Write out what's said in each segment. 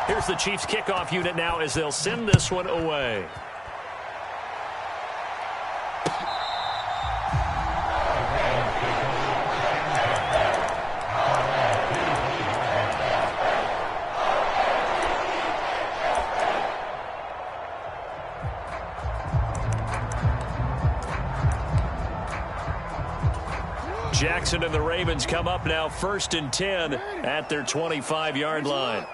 Here's the Chiefs kickoff unit now as they'll send this one away. Jackson and the Ravens come up now 1st and 10 at their 25-yard line.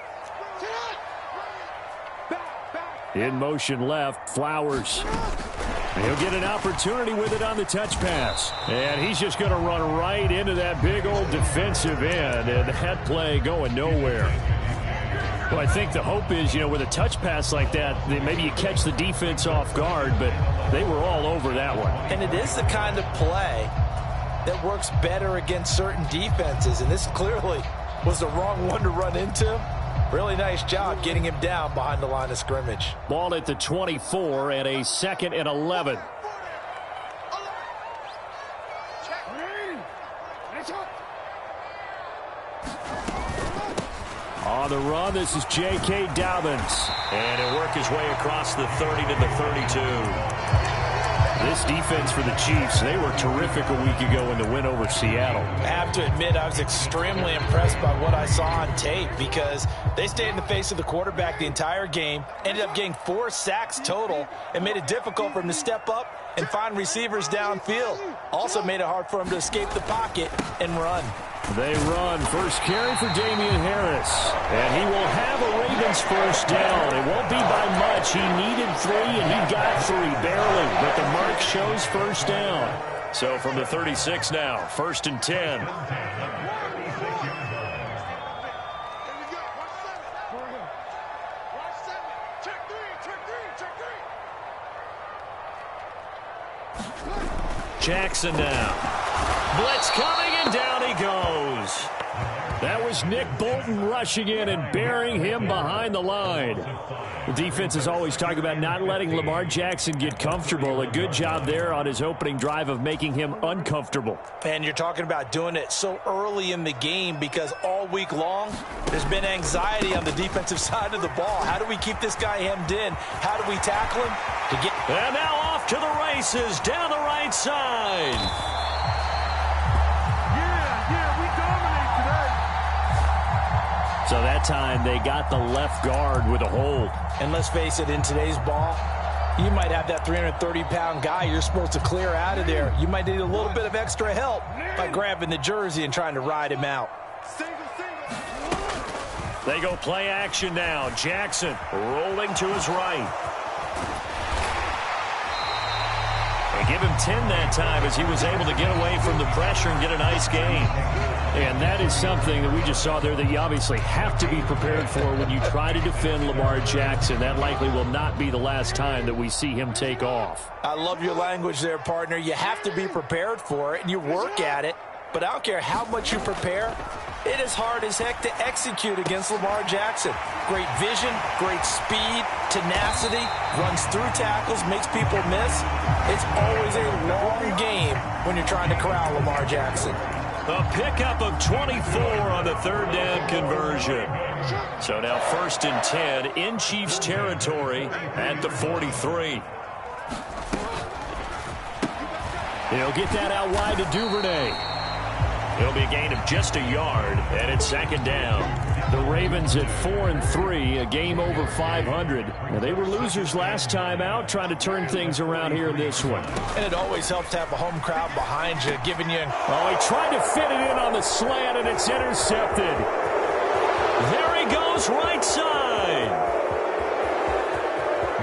In motion left, Flowers. He'll get an opportunity with it on the touch pass. And he's just going to run right into that big old defensive end. And that play going nowhere. Well, I think the hope is, with a touch pass like that, maybe you catch the defense off guard, but they were all over that one. And it is the kind of play that works better against certain defenses, and this clearly was the wrong one to run into. Really nice job getting him down behind the line of scrimmage. Ball at the 24 and a 2nd and 11. On the run, this is J.K. Dobbins. And he'll work his way across the 30 to the 32. This defense for the Chiefs, they were terrific a week ago in the win over Seattle. I have to admit, I was extremely impressed by what I saw on tape because they stayed in the face of the quarterback the entire game, ended up getting 4 sacks total, and made it difficult for him to step up and find receivers downfield. Also made it hard for him to escape the pocket and run. They run. First carry for Damian Harris. And he will have a Ravens first down. It won't be by much. He needed 3, and he got 3, barely. But the mark shows first down. So from the 36 now, 1st and 10. Jackson now. Blitz coming, and down he goes. That was Nick Bolton rushing in and burying him behind the line. The defense is always talking about not letting Lamar Jackson get comfortable. A good job there on his opening drive of making him uncomfortable. And you're talking about doing it so early in the game because all week long there's been anxiety on the defensive side of the ball. How do we keep this guy hemmed in? How do we tackle him? And now off to the races down the right side. So that time they got the left guard with a hold. And let's face it, in today's ball, you might have that 330-pound guy you're supposed to clear out of there. You might need a little bit of extra help by grabbing the jersey and trying to ride him out. They go play action now. Jackson rolling to his right. They give him 10 that time as he was able to get away from the pressure and get a nice gain. And that is something that we just saw there that you obviously have to be prepared for when you try to defend Lamar Jackson. That likely will not be the last time that we see him take off. I love your language there, partner. You have to be prepared for it, and you work at it. But I don't care how much you prepare, it is hard as heck to execute against Lamar Jackson. Great vision, great speed, tenacity, runs through tackles, makes people miss. It's always a long game when you're trying to corral Lamar Jackson. A pickup of 24 on the 3rd down conversion. So now 1st and 10 in Chiefs territory at the 43. He'll get that out wide to Duvernay. It'll be a gain of just a yard, and it's 2nd down. The Ravens at 4-3, a game over 500. Now, they were losers last time out, trying to turn things around here in this one. And it always helps to have a home crowd behind you, giving you... Oh, he tried to fit it in on the slant, and it's intercepted. There he goes, right side.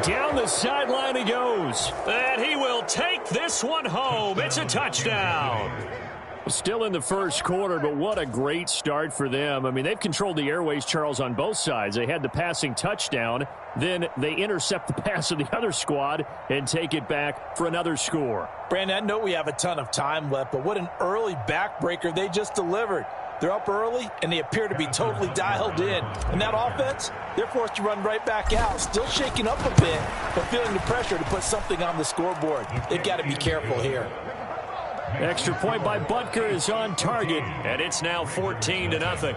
Down the sideline he goes. And he will take this one home. It's a touchdown. Still in the first quarter, but what a great start for them. I mean, they've controlled the airways, Charles, on both sides. They had the passing touchdown. Then they intercept the pass of the other squad and take it back for another score. Brandon, I know we have a ton of time left, but what an early backbreaker they just delivered. They're up early, and they appear to be totally dialed in. And that offense, they're forced to run right back out. Still shaking up a bit, but feeling the pressure to put something on the scoreboard. They've got to be careful here. Extra point by Butker is on target. And it's now 14-0.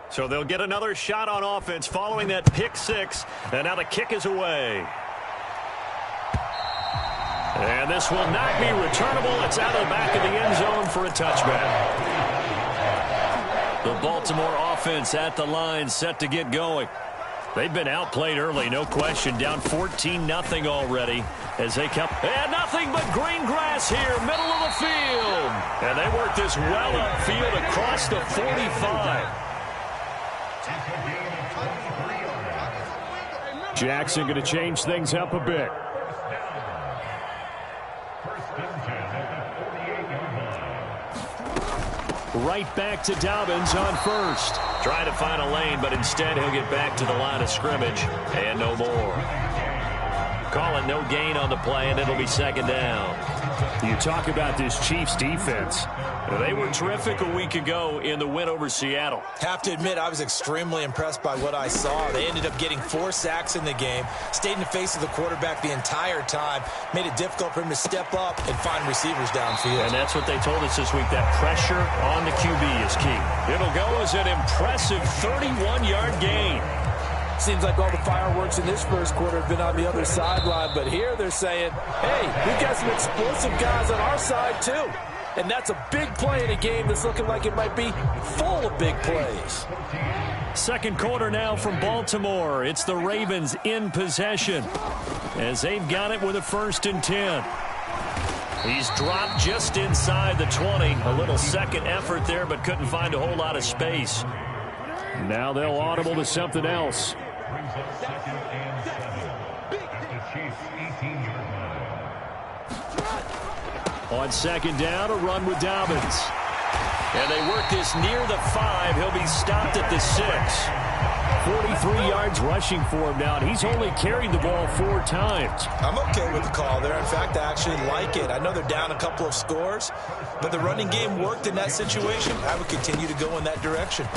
So they'll get another shot on offense following that pick six. And now the kick is away. And this will not be returnable. It's out of the back of the end zone for a touchback. The Baltimore offense at the line, set to get going. They've been outplayed early, no question. Down 14-0 already as they come. And nothing but green grass here, middle of the field. And they work this well upfield across the 45. Jackson going to change things up a bit. Right back to Dobbins on first. Trying to find a lane, but instead he'll get back to the line of scrimmage and no more. Call it no gain on the play, and it'll be second down. You talk about this Chiefs defense. They were terrific a week ago in the win over Seattle. Have to admit, I was extremely impressed by what I saw. They ended up getting 4 sacks in the game, stayed in the face of the quarterback the entire time, made it difficult for him to step up and find receivers downfield. And that's what they told us this week, that pressure on the QB is key. It'll go as an impressive 31-yard gain. Seems like all the fireworks in this first quarter have been on the other sideline, but here they're saying, hey, we've got some explosive guys on our side too. And that's a big play in a game that's looking like it might be full of big plays. Second quarter now from Baltimore. It's the Ravens in possession as they've got it with a 1st and 10. He's dropped just inside the 20. A little second effort there, but couldn't find a whole lot of space. Now they'll audible to something else. On second down, a run with Dobbins. And they work this near the 5. He'll be stopped at the 6. 43 yards rushing for him now, and he's only carried the ball 4 times. I'm okay with the call there. In fact, I actually like it. I know they're down a couple of scores, but the running game worked in that situation. I would continue to go in that direction.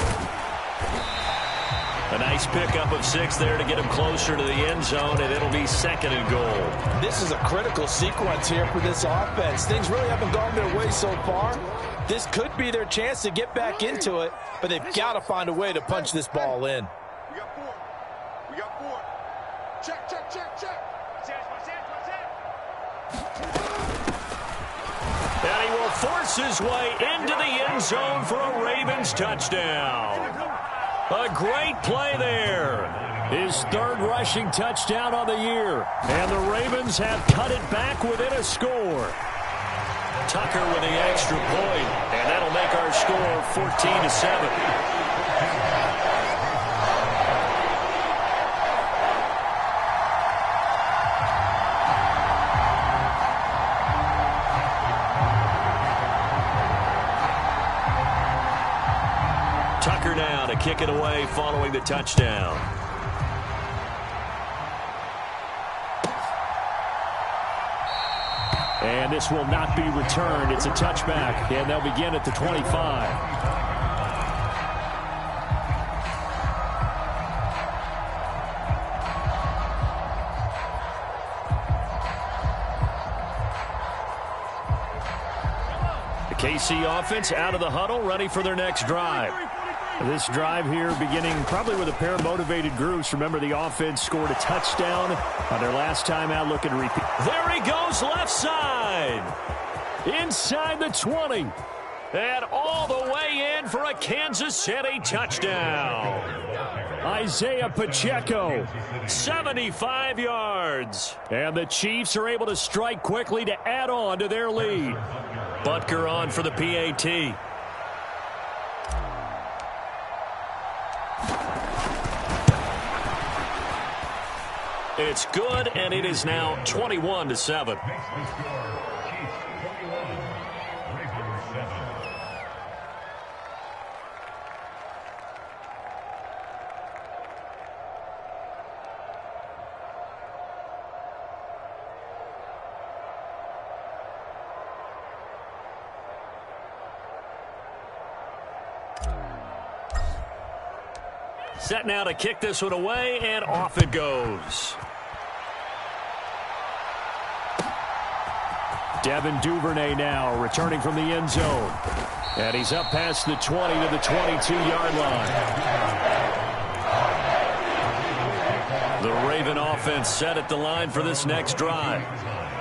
A nice pickup of 6 there to get him closer to the end zone, and it'll be 2nd and goal. This is a critical sequence here for this offense. Things really haven't gone their way so far. This could be their chance to get back into it, but they've got to find a way to punch this ball in. We got 4. We got 4. Check, check, check, check. And he will force his way into the end zone for a Ravens touchdown. A great play there. His 3rd rushing touchdown on the year. And the Ravens have cut it back within a score. Tucker with the extra point, and that'll make our score 14-7. Tucker now to kick it away following the touchdown. And this will not be returned. It's a touchback, and they'll begin at the 25. KC offense out of the huddle, ready for their next drive. This drive here beginning probably with a pair of motivated groups. Remember, the offense scored a touchdown on their last time out, looking to repeat. There he goes, left side. Inside the 20. And all the way in for a Kansas City touchdown. Isaiah Pacheco. 75 yards. And the Chiefs are able to strike quickly to add on to their lead. Butker on for the PAT. It's good, and it is now 21-7. Set now to kick this one away, and off it goes. Devin Duvernay now returning from the end zone. And he's up past the 20 to the 22-yard line. The Raven offense set at the line for this next drive.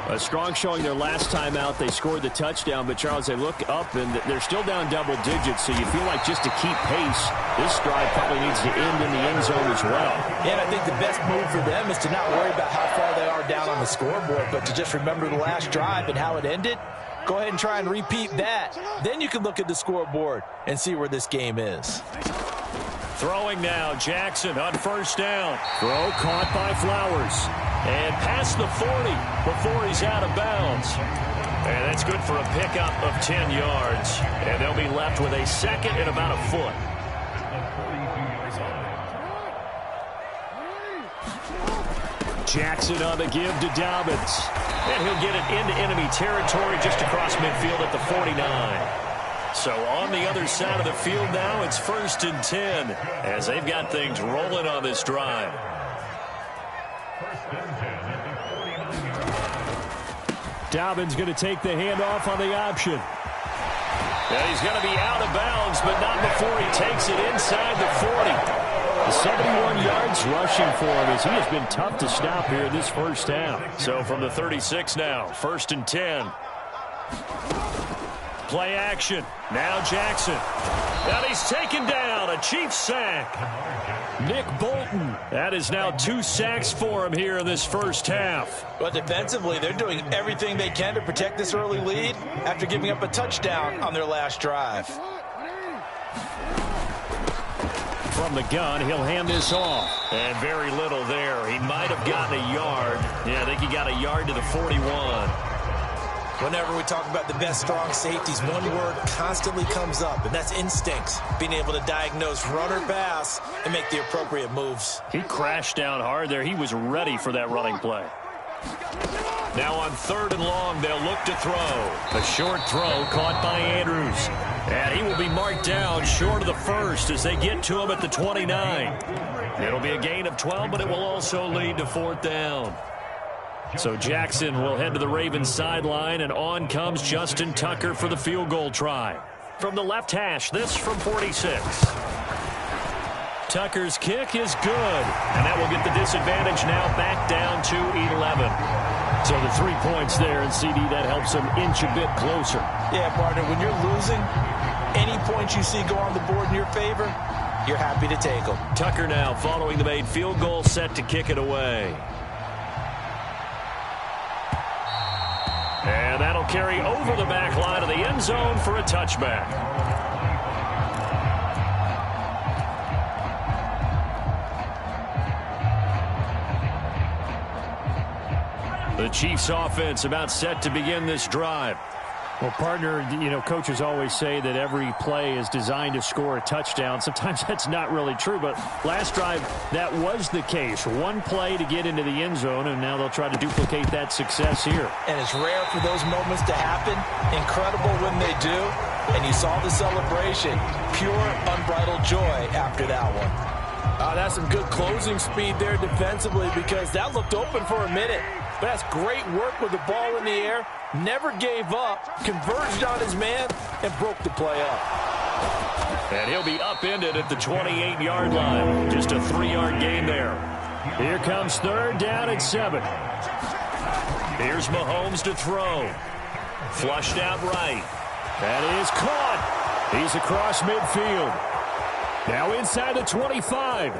A strong showing their last time out. They scored the touchdown, but, Charles, they look up, and they're still down double digits, so you feel like just to keep pace, this drive probably needs to end in the end zone as well. Yeah, and I think the best move for them is to not worry about how far they are down on the scoreboard, but to just remember the last drive and how it ended. Go ahead and try and repeat that. Then you can look at the scoreboard and see where this game is. Throwing now, Jackson on first down. Throw caught by Flowers. And past the 40 before he's out of bounds. And that's good for a pickup of 10 yards. And they'll be left with a second and about a foot. Jackson on the give to Dobbins. And he'll get it into enemy territory just across midfield at the 49. So on the other side of the field now, it's 1st and 10 as they've got things rolling on this drive. Dobbins going to take the handoff on the option. And he's going to be out of bounds, but not before he takes it inside the 40. 71 yards rushing for him as he has been tough to stop here in this first half. So from the 36 now, 1st and 10. Play action. Now Jackson. And he's taken down. A Chiefs sack. Nick Bolton. That is now 2 sacks for him here in this first half. But defensively, they're doing everything they can to protect this early lead after giving up a touchdown on their last drive. From the gun, he'll hand this off. And very little there. He might have gotten a yard. Yeah, I think he got a yard to the 41. Whenever we talk about the best strong safeties, one word constantly comes up, and that's instincts. Being able to diagnose run or pass and make the appropriate moves. He crashed down hard there. He was ready for that running play. Now on 3rd and long, they'll look to throw. A short throw caught by Andrews. And he will be marked down short of the first as they get to him at the 29. It'll be a gain of 12, but it will also lead to 4th down. So Jackson will head to the Ravens sideline, and on comes Justin Tucker for the field goal try. From the left hash, this from 46. Tucker's kick is good, and that will get the disadvantage now back down to 11. So the 3 points there, and CD, that helps them inch a bit closer. Yeah, partner, when you're losing, any points you see go on the board in your favor, you're happy to take them. Tucker now following the made field goal, set to kick it away. And that'll carry over the back line of the end zone for a touchback. The Chiefs offense about set to begin this drive. Well, partner, you know, coaches always say that every play is designed to score a touchdown. Sometimes that's not really true, but last drive, that was the case. One play to get into the end zone, and now they'll try to duplicate that success here. And it's rare for those moments to happen. Incredible when they do. And you saw the celebration. Pure, unbridled joy after that one. That's some good closing speed there defensively because that looked open for a minute. But that's great work with the ball in the air. Never gave up, converged on his man, and broke the play up. And he'll be upended at the 28-yard line. Just a 3-yard gain there. Here comes 3rd down and 7. Here's Mahomes to throw. Flushed out right. That is caught. He's across midfield. Now inside the 25.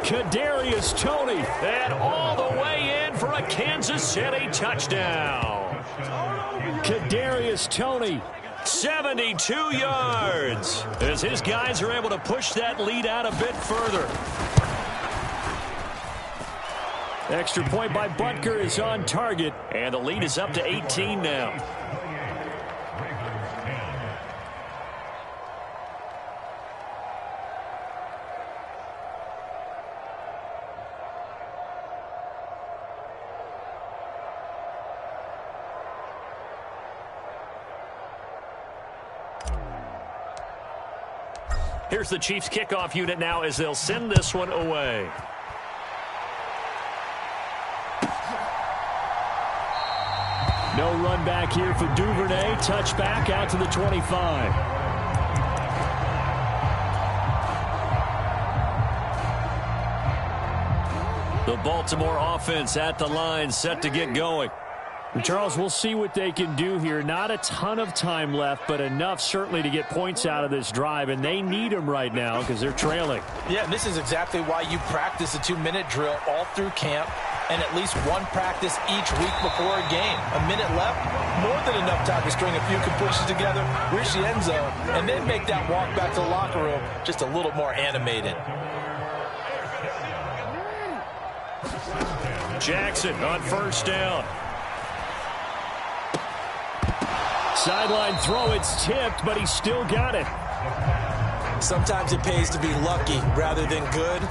Kadarius Toney. And all the way in for a Kansas City touchdown. Kadarius Toney. 72 yards as his guys are able to push that lead out a bit further. Extra point by Butker is on target. And the lead is up to 18 now. Here's the Chiefs kickoff unit now as they'll send this one away. No run back here for Duvernay. Touchback out to the 25. The Baltimore offense at the line, set to get going. Charles, we'll see what they can do here. Not a ton of time left, but enough certainly to get points out of this drive, and they need them right now because they're trailing. Yeah, and this is exactly why you practice a 2-minute drill all through camp and at least one practice each week before a game. A minute left, more than enough time to string a few completions together, reach the end zone, and then make that walk back to the locker room just a little more animated. Jackson on first down. Sideline throw, it's tipped, but he still got it. Sometimes it pays to be lucky rather than good.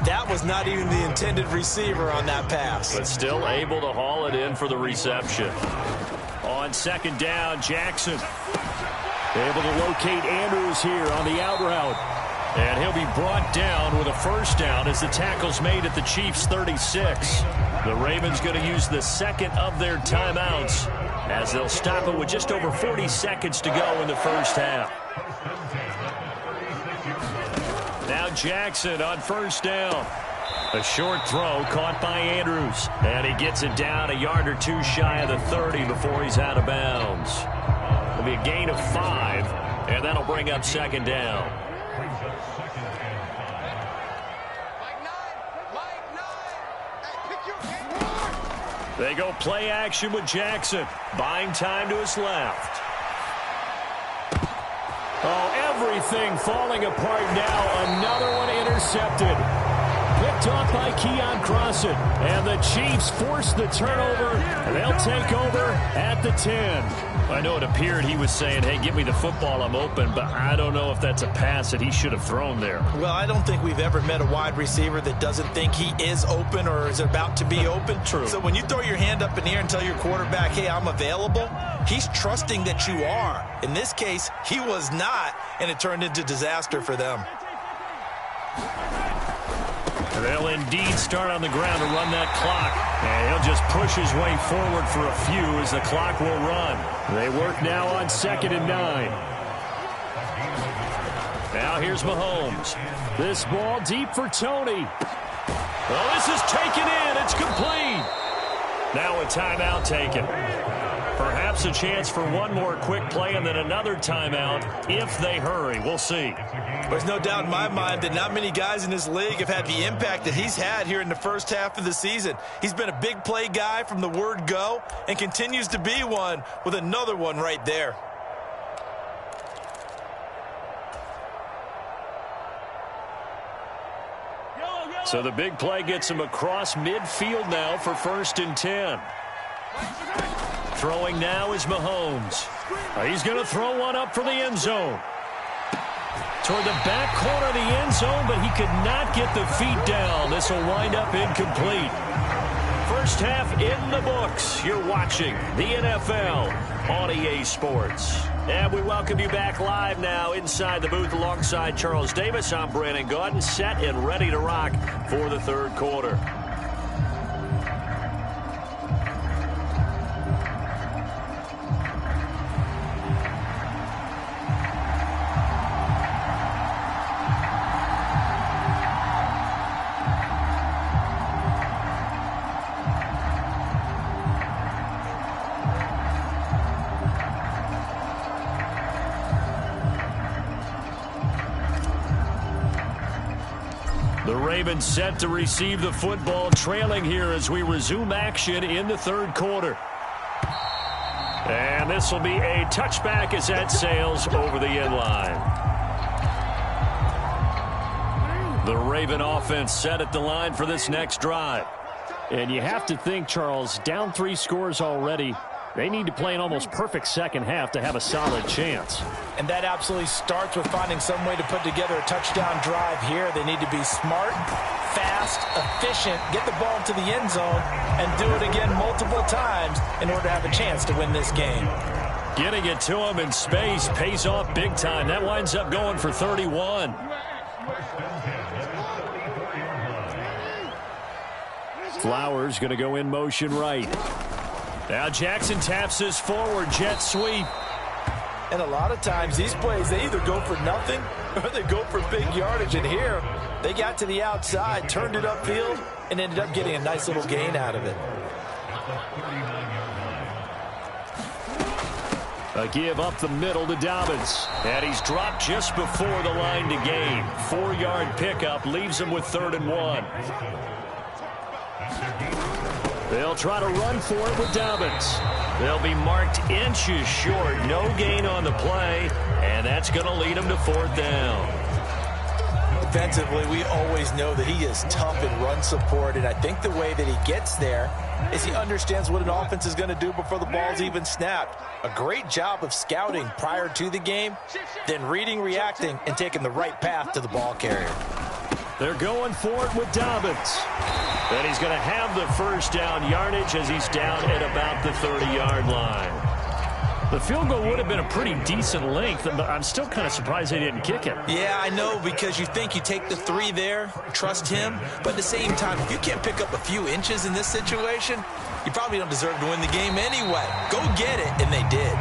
That was not even the intended receiver on that pass. But still able to haul it in for the reception. On second down, Jackson able to locate Andrews here on the out route. And he'll be brought down with a first down as the tackle's made at the Chiefs' 36. The Ravens going to use the second of their timeouts as they'll stop it with just over 40 seconds to go in the first half. Now Jackson on first down. A short throw caught by Andrews. And he gets it down a yard or two shy of the 30 before he's out of bounds. It'll be a gain of 5, and that'll bring up second down. They go play action with Jackson. Buying time to his left. Oh, everything falling apart now. Another one intercepted. Picked off by Keon Crossett. And the Chiefs force the turnover. And they'll take over at the 10. I know it appeared he was saying, hey, give me the football, I'm open, but I don't know if that's a pass that he should have thrown there. Well, I don't think we've ever met a wide receiver that doesn't think he is open or is about to be open. True. So when you throw your hand up in the air and tell your quarterback, hey, I'm available, he's trusting that you are. In this case, he was not, and it turned into disaster for them. They'll indeed start on the ground to run that clock. And he'll just push his way forward for a few as the clock will run. They work now on 2nd and 9. Now here's Mahomes. This ball deep for Tony. Well, this is taken in. It's complete. Now a timeout taken. Perhaps a chance for one more quick play and then another timeout if they hurry. We'll see. There's no doubt in my mind that not many guys in this league have had the impact that he's had here in the first half of the season. He's been a big play guy from the word go and continues to be one with another one right there. So the big play gets him across midfield now for 1st and 10. Throwing now is Mahomes. He's going to throw one up for the end zone. Toward the back corner of the end zone, but he could not get the feet down. This will wind up incomplete. First half in the books. You're watching the NFL on EA Sports. And we welcome you back live now inside the booth alongside Charles Davis. I'm Brandon Gaudin, set and ready to rock for the third quarter. The Ravens set to receive the football, trailing here as we resume action in the third quarter. And this will be a touchback as that sails over the end line. The Raven offense set at the line for this next drive. And you have to think, Charles, down 3 scores already. They need to play an almost perfect second half to have a solid chance. And that absolutely starts with finding some way to put together a touchdown drive here. They need to be smart, fast, efficient, get the ball to the end zone, and do it again multiple times in order to have a chance to win this game. Getting it to him in space pays off big time. That winds up going for 31. Flowers going to go in motion right. Now Jackson taps his forward jet sweep. And a lot of times these plays, they either go for nothing or they go for big yardage. And here, They got to the outside, turned it upfield, and ended up getting a nice little gain out of it. A give up the middle to Dobbins. And he's dropped just before the line to gain. 4-yard pickup leaves him with 3rd and 1. They'll try to run for it with Dobbins. They'll be marked inches short. No gain on the play, and that's going to lead them to 4th down. Defensively, we always know that he is tough in run support, and I think the way that he gets there is he understands what an offense is going to do before the ball's even snapped. A great job of scouting prior to the game, then reading, reacting, and taking the right path to the ball carrier. They're going for it with Dobbins. And he's going to have the 1st down yardage as he's down at about the 30-yard line. The field goal would have been a pretty decent length, but I'm still kind of surprised they didn't kick it. Yeah, I know, because you think you take the 3 there, trust him, but at the same time, if you can't pick up a few inches in this situation, you probably don't deserve to win the game anyway. Go get it, and they did.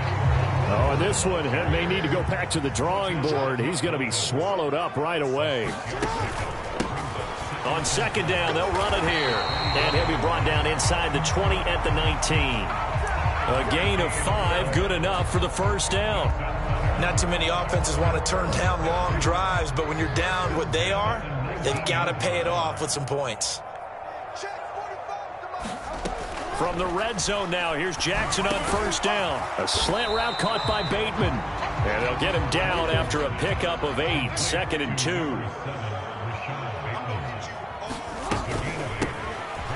Oh, and this one may need to go back to the drawing board. He's going to be swallowed up right away. On 2nd down, they'll run it here. And he'll be brought down inside the 20 at the 19. A gain of 5, good enough for the 1st down. Not too many offenses want to turn down long drives, but when you're down what they are, they've got to pay it off with some points. From the red zone now, here's Jackson on 1st down. A slant route caught by Bateman. And they'll get him down after a pickup of 8, 2nd and 2.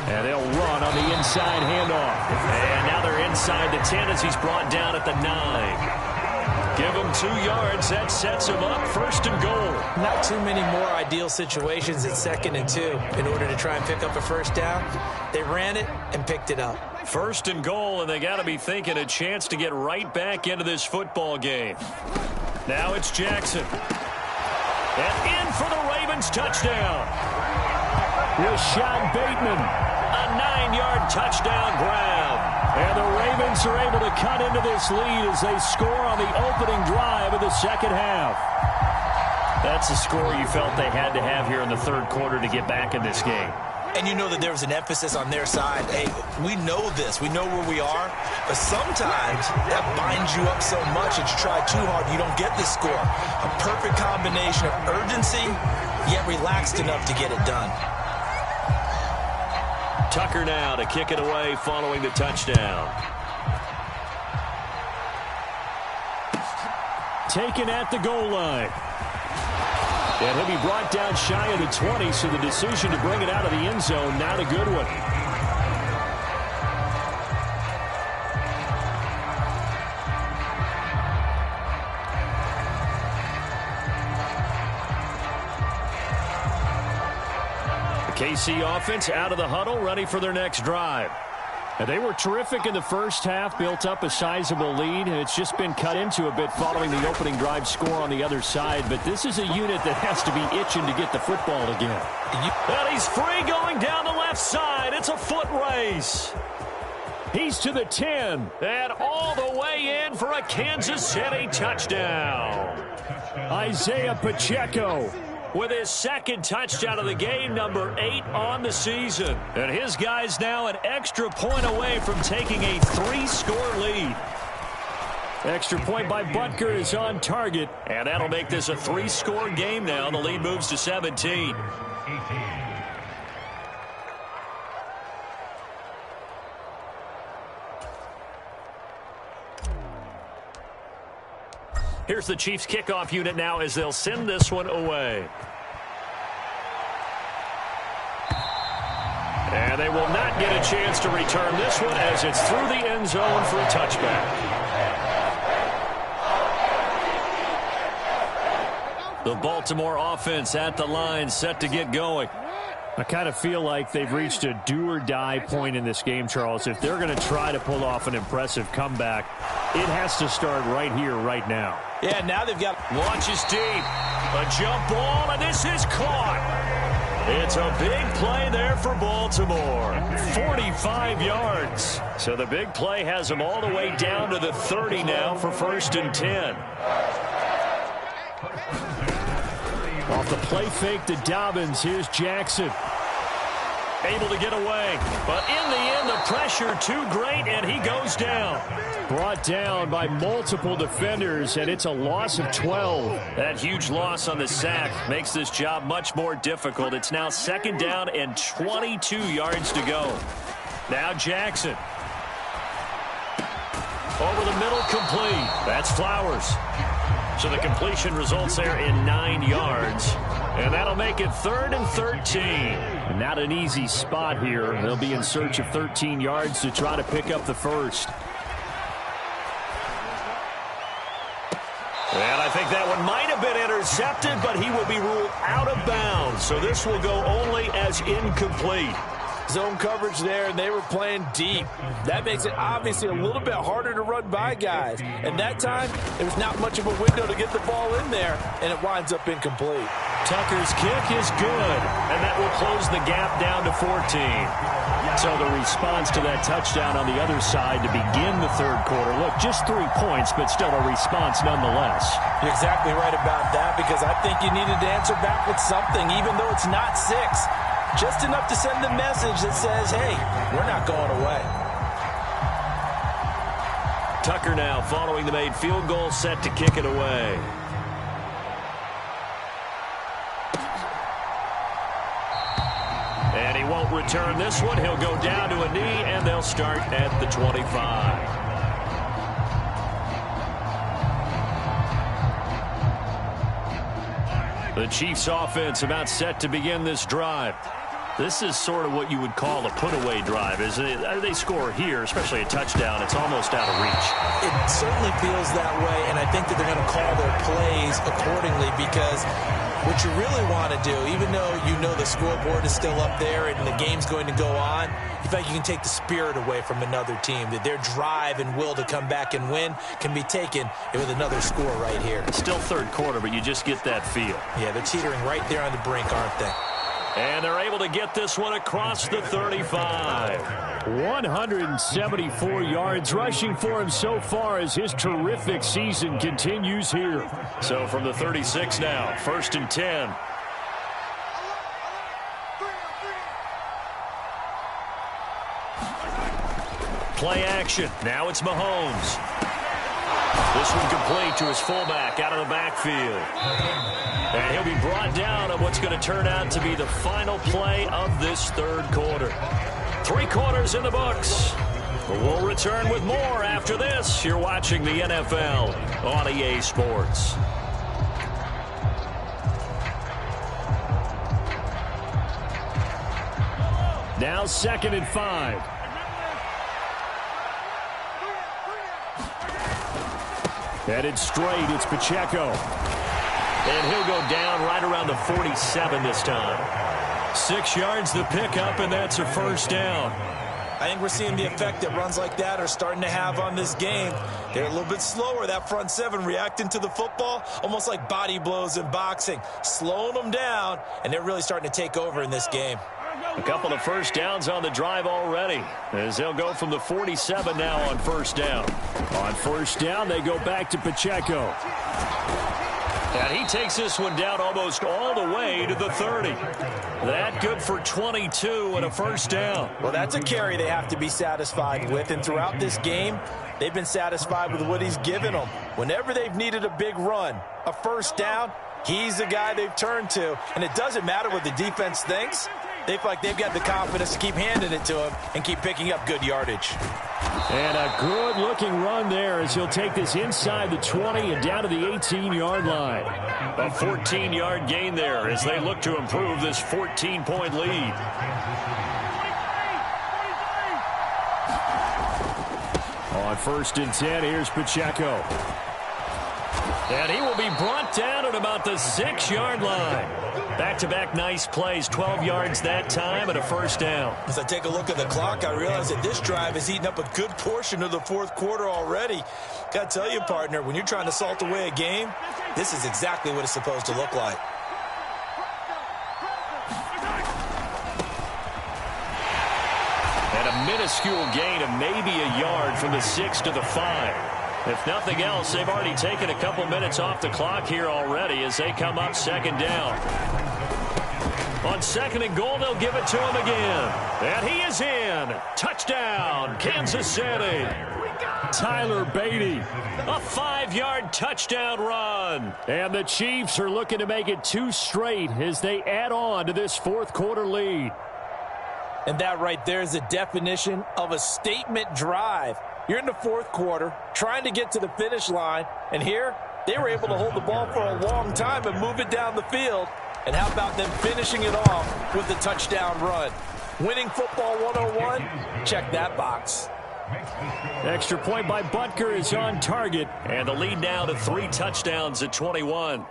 And they'll run on the inside handoff. And now they're inside the 10 as he's brought down at the 9. Give him 2 yards. That sets him up 1st and goal. Not too many more ideal situations at 2nd and 2 in order to try and pick up a 1st down. They ran it and picked it up. 1st and goal, and they got to be thinking a chance to get right back into this football game. Now it's Jackson. And in for the Ravens touchdown. Rashad Bateman. A 9-yard touchdown grab. And the Ravens are able to cut into this lead as they score on the opening drive of the 2nd half. That's a score you felt they had to have here in the 3rd quarter to get back in this game. And you know that there was an emphasis on their side. Hey, we know this. We know where we are. But sometimes that binds you up so much that you try too hard and you don't get the score. A perfect combination of urgency, yet relaxed enough to get it done. Tucker now to kick it away following the touchdown. Taken at the goal line. And he'll be brought down shy of the 20, so the decision to bring it out of the end zone, not a good one. KC offense out of the huddle, ready for their next drive. And they were terrific in the 1st half, built up a sizable lead, and it's just been cut into a bit following the opening drive score on the other side. But this is a unit that has to be itching to get the football again. And he's free going down the left side. It's a foot race. He's to the 10. And all the way in for a Kansas City touchdown. Isaiah Pacheco. With his 2nd touchdown of the game, number 8 on the season. And his guys now an extra point away from taking a 3-score lead. Extra point by Butker is on target. And that'll make this a 3-score game now. The lead moves to 17. Here's the Chiefs kickoff unit now as they'll send this one away. And they will not get a chance to return this one as it's through the end zone for a touchback. The Baltimore offense at the line set to get going. I kind of feel like they've reached a do-or-die point in this game, Charles. If they're going to try to pull off an impressive comeback, it has to start right here, right now. Yeah, now they've got... Launches deep. A jump ball, and this is caught. It's a big play there for Baltimore. 45 yards. So the big play has them all the way down to the 30 now for 1st and 10. Off the play fake to Dobbins, here's Jackson. Able to get away. But in the end, the pressure too great, and he goes down. Brought down by multiple defenders, and it's a loss of 12. That huge loss on the sack makes this job much more difficult. It's now 2nd down and 22 yards to go. Now Jackson. Over the middle, complete. That's Flowers. So the completion results there in 9 yards. And that'll make it 3rd and 13. Not an easy spot here. They'll be in search of 13 yards to try to pick up the first. And I think that one might have been intercepted, but he will be ruled out of bounds. So this will go only as incomplete. Zone coverage there, and they were playing deep. That makes it obviously a little bit harder to run by guys. And that time, there was not much of a window to get the ball in there, and it winds up incomplete. Tucker's kick is good, and that will close the gap down to 14. So the response to that touchdown on the other side to begin the third quarter. Look, just 3 points, but still a response nonetheless. You're exactly right about that, because I think you needed to answer back with something, even though it's not 6. Just enough to send the message that says, hey, we're not going away. Tucker now following the made field goal, set to kick it away. And he won't return this one. He'll go down to a knee, and they'll start at the 25. The Chiefs offense about set to begin this drive. This is sort of what you would call a put-away drive. They score here, especially a touchdown, it's almost out of reach. It certainly feels that way, and I think that they're going to call their plays accordingly, because what you really want to do, even though you know the scoreboard is still up there and the game's going to go on, you feel like you can take the spirit away from another team, that their drive and will to come back and win can be taken with another score right here. Still third quarter, but you just get that feel. Yeah, they're teetering right there on the brink, aren't they? And they're able to get this one across the 35. 174 yards rushing for him so far as his terrific season continues here. So from the 36 now, 1st and 10. Play action. Now it's Mahomes. This one complete to his fullback out of the backfield. And he'll be brought down on what's going to turn out to be the final play of this third quarter. 3 quarters in the books. We'll return with more after this. You're watching the NFL on EA Sports. Now 2nd and 5. Headed straight, it's Pacheco. And he'll go down right around the 47 this time. 6 yards the pickup, and that's a 1st down. I think we're seeing the effect that runs like that are starting to have on this game. They're a little bit slower, that front 7, reacting to the football, almost like body blows in boxing, slowing them down, and they're really starting to take over in this game. A couple of 1st downs on the drive already, as they'll go from the 47 now on 1st down. On 1st down, they go back to Pacheco. And he takes this one down almost all the way to the 30. That good for 22 and a 1st down. Well, that's a carry they have to be satisfied with, and throughout this game, they've been satisfied with what he's given them. Whenever they've needed a big run, a 1st down, he's the guy they've turned to, and it doesn't matter what the defense thinks. They feel like they've got the confidence to keep handing it to him and keep picking up good yardage. And a good-looking run there as he'll take this inside the 20 and down to the 18-yard line. A 14-yard gain there as they look to improve this 14-point lead. On 1st and 10, here's Pacheco. And he will be brought down at about the 6-yard line. Back-to-back nice plays, 12 yards that time and a 1st down. As I take a look at the clock, I realize that this drive has eaten up a good portion of the 4th quarter already. Got to tell you, partner, when you're trying to salt away a game, this is exactly what it's supposed to look like. And a minuscule gain of maybe a yard from the 6 to the 5. If nothing else, they've already taken a couple minutes off the clock here already as they come up second down. On second and goal, they'll give it to him again. And he is in. Touchdown, Kansas City. Tyler Beatty, a 5-yard touchdown run. And the Chiefs are looking to make it 2 straight as they add on to this fourth quarter lead. And that right there is the definition of a statement drive. You're in the fourth quarter, trying to get to the finish line, and here they were able to hold the ball for a long time and move it down the field. And how about them finishing it off with the touchdown run? Winning football 101? Check that box. Extra point by Butker is on target. And the lead now to 3 touchdowns at 21.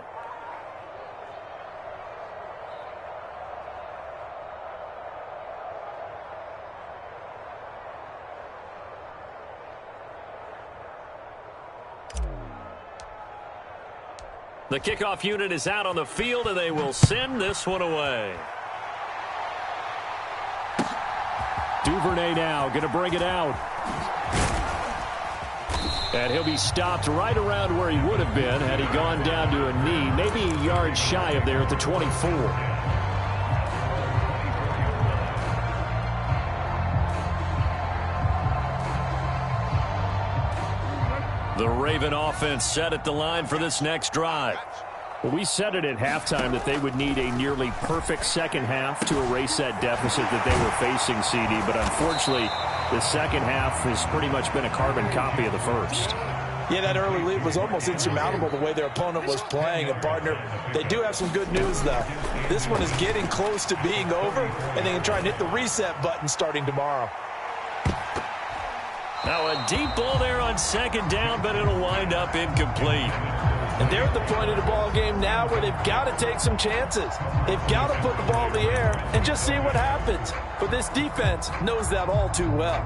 The kickoff unit is out on the field, and they will send this one away. Duvernay now going to bring it out. And he'll be stopped right around where he would have been had he gone down to a knee, maybe a yard shy of there at the 24. The Raven offense set at the line for this next drive. Well, we said it at halftime that they would need a nearly perfect second half to erase that deficit that they were facing, CD. But unfortunately, the second half has pretty much been a carbon copy of the first. Yeah, that early lead was almost insurmountable the way their opponent was playing. And, partner, they do have some good news, though. This one is getting close to being over, and they can try and hit the reset button starting tomorrow. Now a deep ball there on second down, but it'll wind up incomplete. And they're at the point of the ball game now where they've got to take some chances. They've got to put the ball in the air and just see what happens. But this defense knows that all too well.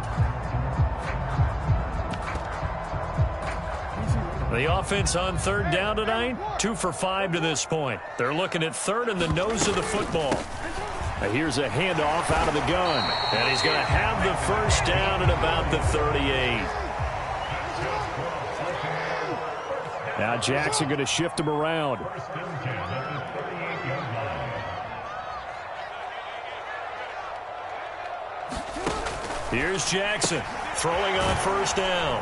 The offense on third down tonight, 2 for 5 to this point. They're looking at third and the nose of the football. Here's a handoff out of the gun. And he's going to have the first down at about the 38. Now Jackson going to shift him around. Here's Jackson throwing on first down.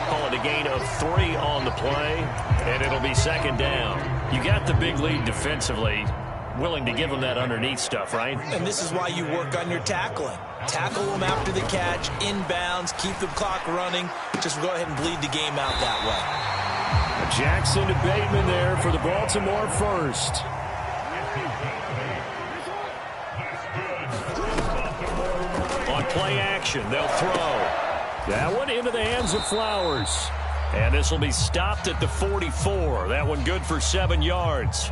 Call it a gain of 3 on the play, and it'll be second down. You got the big lead defensively. Willing to give them that underneath stuff, right? And this is why you work on your tackling. Tackle them after the catch, inbounds, keep the clock running. Just go ahead and bleed the game out that way. Jackson to Bateman there for the Baltimore first. On play action, they'll throw. That one into the hands of Flowers. And this will be stopped at the 44. That one good for 7 yards.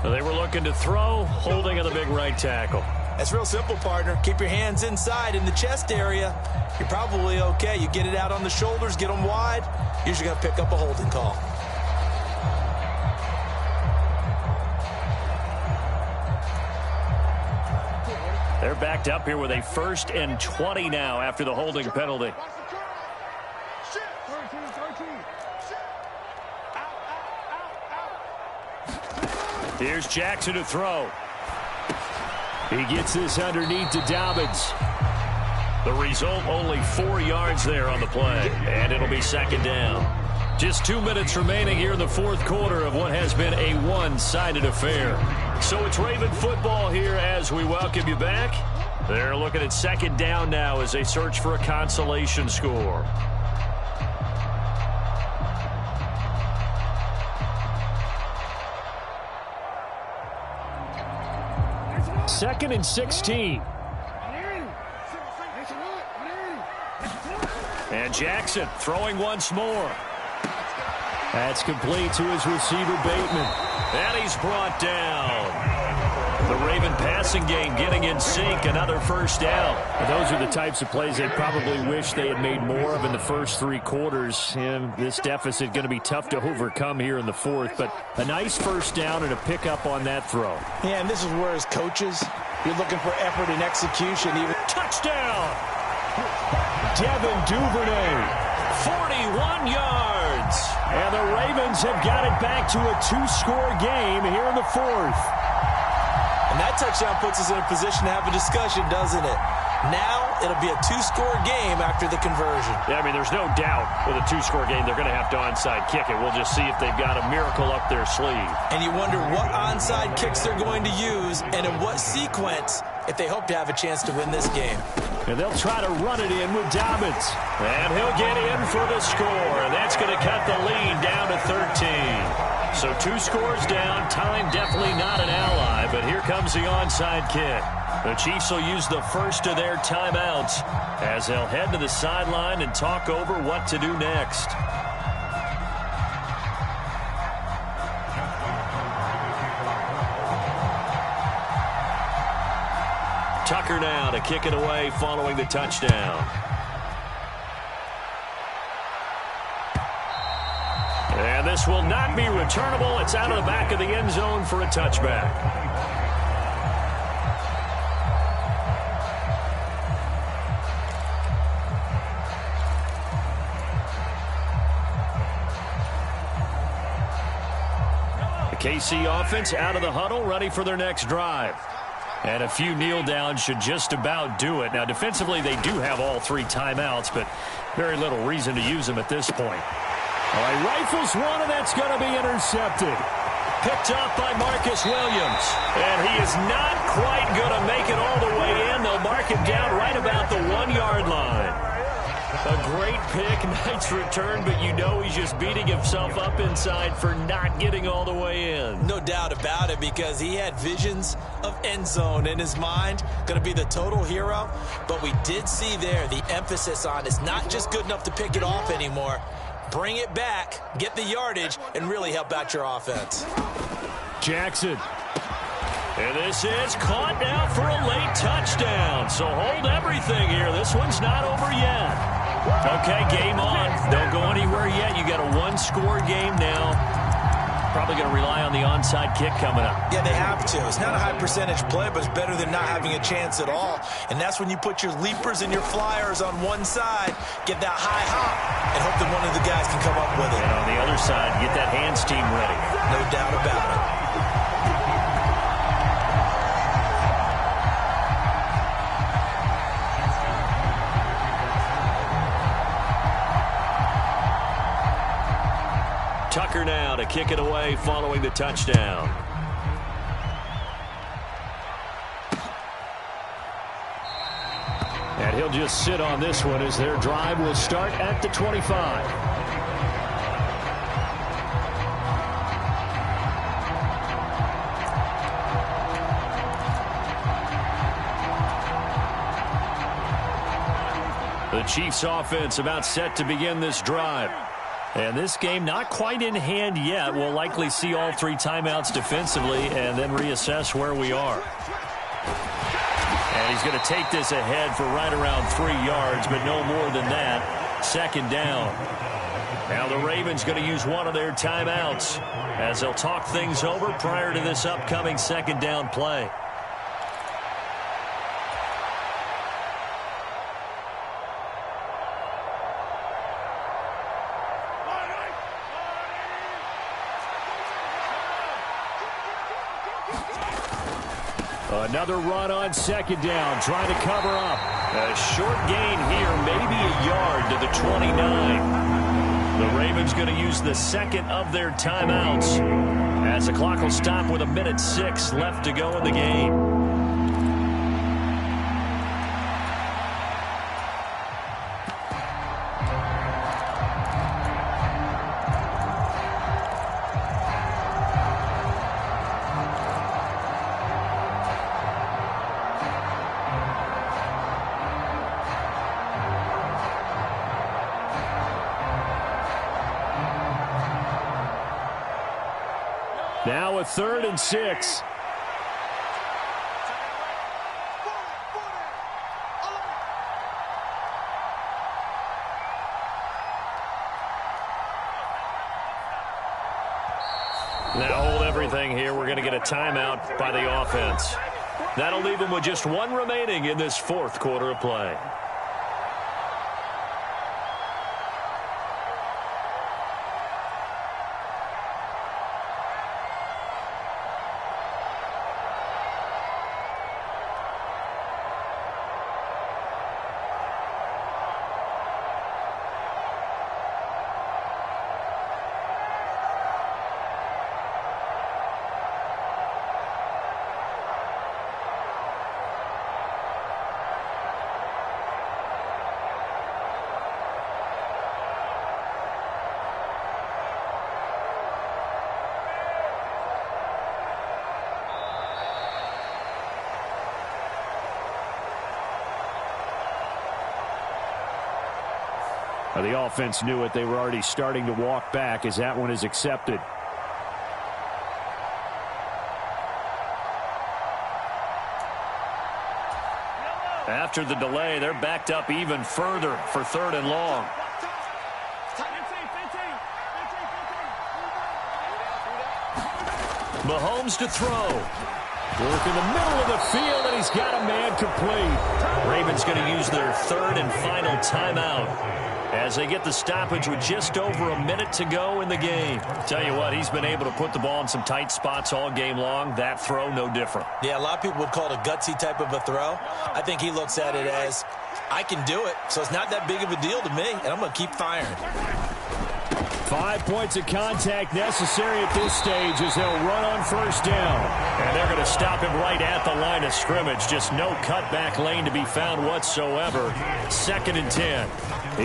They were looking to throw, holding on the big right tackle. That's real simple, partner. Keep your hands inside in the chest area. You're probably okay. You get it out on the shoulders, get them wide. Usually going to pick up a holding call. They're backed up here with a 1st and 20 now after the holding penalty. Here's Jackson to throw. He gets this underneath to Dobbins. The result, only 4 yards there on the play, and it'll be second down. Just 2 minutes remaining here in the fourth quarter of what has been a one-sided affair. So it's Raven football here as we welcome you back. They're looking at second down now as they search for a consolation score. Second and 16. And Jackson throwing once more. That's complete to his receiver, Bateman. And he's brought down. The Raven passing game getting in sync, another first down. Those are the types of plays they probably wish they had made more of in the first 3 quarters. And this deficit going to be tough to overcome here in the fourth. But a nice first down and a pickup on that throw. Yeah, and this is where as coaches, you're looking for effort and execution. Even touchdown! Devin Duvernay. 41 yards. And the Ravens have got it back to a 2-score game here in the fourth. And that touchdown puts us in a position to have a discussion, doesn't it? Now it'll be a 2-score game after the conversion. Yeah, I mean, there's no doubt with a 2-score game they're going to have to onside kick it. We'll just see if they've got a miracle up their sleeve. And you wonder what onside kicks they're going to use and in what sequence if they hope to have a chance to win this game. And they'll try to run it in with Dobbins. And he'll get in for the score. And that's going to cut the lead down to 13. So 2 scores down. Time definitely not an ally. But here comes the onside kick. The Chiefs will use the first of their timeouts as they'll head to the sideline and talk over what to do next. Tucker now to kick it away following the touchdown. And this will not be returnable. It's out of the back of the end zone for a touchback. The KC offense out of the huddle, ready for their next drive. And a few kneel downs should just about do it. Now, defensively, they do have all 3 timeouts, but very little reason to use them at this point. All right, rifles one, and that's going to be intercepted. Picked up by Marcus Williams. And he is not quite going to make it all the way in. They'll mark him down right about the 1-yard line. A great pick, nice return, but you know he's just beating himself up inside for not getting all the way in. No doubt about it, because he had visions of end zone in his mind. Going to be the total hero. But we did see there the emphasis on it's not just good enough to pick it off anymore. Bring it back, get the yardage, and really help out your offense. Jackson. And this is caught now for a late touchdown. So hold everything here. This one's not over yet. Okay, game on. Don't go anywhere yet. You got a 1-score game now. Probably going to rely on the onside kick coming up. Yeah, they have to. It's not a high percentage play, but it's better than not having a chance at all. And that's when you put your leapers and your flyers on one side, get that high hop, and hope that one of the guys can come up with it. And on the other side, get that hands team ready. No doubt about it. Tucker now to kick it away following the touchdown. And he'll just sit on this one as their drive will start at the 25. The Chiefs offense about set to begin this drive. And this game not quite in hand yet. We'll likely see all 3 timeouts defensively and then reassess where we are. And he's going to take this ahead for right around 3 yards, but no more than that. Second down. Now the Ravens going to use one of their timeouts as they'll talk things over prior to this upcoming second down play. Another run on second down, trying to cover up. A short gain here, maybe a yard to the 29. The Ravens going to use the second of their timeouts as the clock will stop with 1:06 left to go in the game. Now a 3rd and 6. everything here, we're going to get a timeout by the offense. That'll leave them with just one remaining in this fourth quarter of play. The offense knew it. They were already starting to walk back as that one is accepted. After the delay, they're backed up even further for 3rd and long. Mahomes to throw. Work in the middle of the field, and he's got a man complete. Ravens going to use their 3rd and final timeout as they get the stoppage with just over a minute to go in the game. Tell you what, he's been able to put the ball in some tight spots all game long. That throw, no different. Yeah, a lot of people would call it a gutsy type of a throw. I think he looks at it as, I can do it, so it's not that big of a deal to me, and I'm going to keep firing. 5 points of contact necessary at this stage as they'll run on 1st down. And they're going to stop him right at the line of scrimmage. Just no cutback lane to be found whatsoever. 2nd and 10.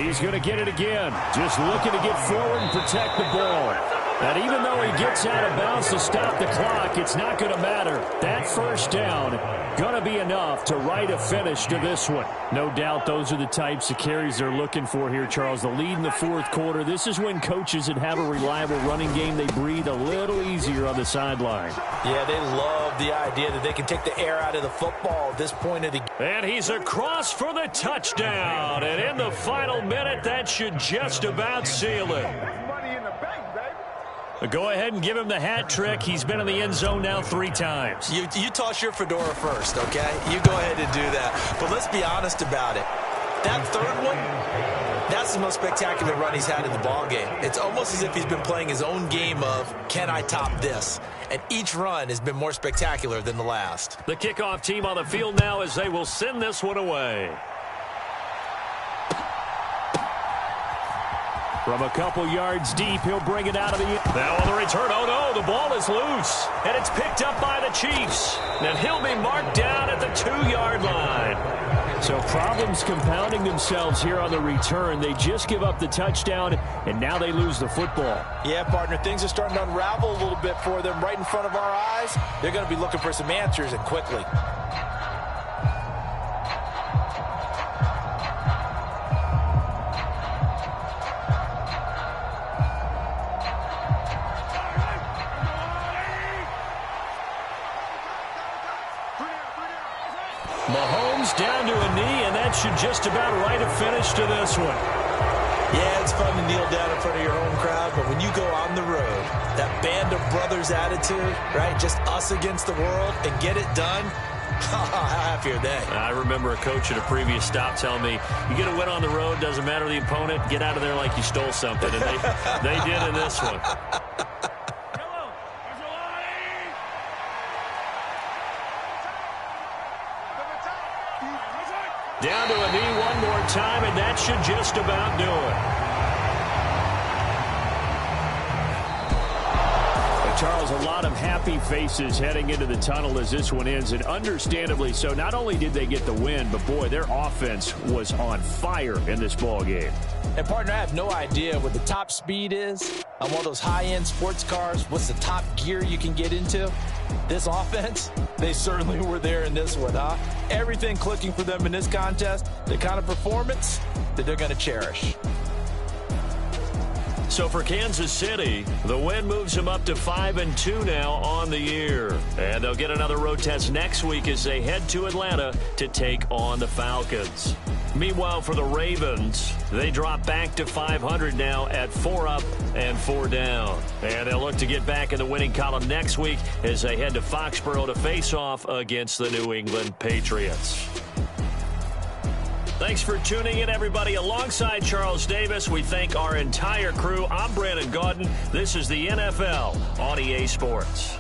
He's going to get it again. Just looking to get forward and protect the ball. And even though he gets out of bounds to stop the clock, it's not going to matter. That 1st down going to be enough to write a finish to this one. No doubt those are the types of carries they're looking for here, Charles. The lead in the 4th quarter. This is when coaches that have a reliable running game, they breathe a little easier on the sideline. Yeah, they love the idea that they can take the air out of the football at this point of the game. And he's across for the touchdown. And in the final minute, that should just about seal it. Go ahead and give him the hat trick. He's been in the end zone now 3 times. You toss your fedora first, okay? You go ahead and do that. But let's be honest about it. That 3rd one, that's the most spectacular run he's had in the ballgame. It's almost as if he's been playing his own game of, can I top this? And each run has been more spectacular than the last. The kickoff team on the field now as they will send this one away. From a couple yards deep, he'll bring it out of the end. Now on the return, oh no, the ball is loose. And it's picked up by the Chiefs. And he'll be marked down at the 2-yard line. So problems compounding themselves here on the return. They just give up the touchdown, and now they lose the football. Yeah, partner, things are starting to unravel a little bit for them right in front of our eyes. They're going to be looking for some answers, and quickly. Mahomes down to a knee, and that should just about write a finish to this one. Yeah, it's fun to kneel down in front of your home crowd, but when you go on the road, that band of brothers attitude, right, just us against the world, and get it done, how happy are they? I remember a coach at a previous stop telling me, you get a win on the road, doesn't matter the opponent, get out of there like you stole something, and they did in this one. Down to a knee one more time, and that should just about do it. Charles, a lot of happy faces heading into the tunnel as this one ends, and understandably so. Not only did they get the win, but boy, their offense was on fire in this ball game. And partner, I have no idea what the top speed is on one of those high-end sports cars. What's the top gear you can get into? This offense, they certainly were there in this one, huh? Everything clicking for them in this contest, the kind of performance that they're going to cherish. So for Kansas City, the win moves them up to 5-2 now on the year. And they'll get another road test next week as they head to Atlanta to take on the Falcons. Meanwhile, for the Ravens, they drop back to 500 now at 4 up and 4 down. And they'll look to get back in the winning column next week as they head to Foxborough to face off against the New England Patriots. Thanks for tuning in, everybody. Alongside Charles Davis, we thank our entire crew. I'm Brandon Gaudin. This is the NFL on EA Sports.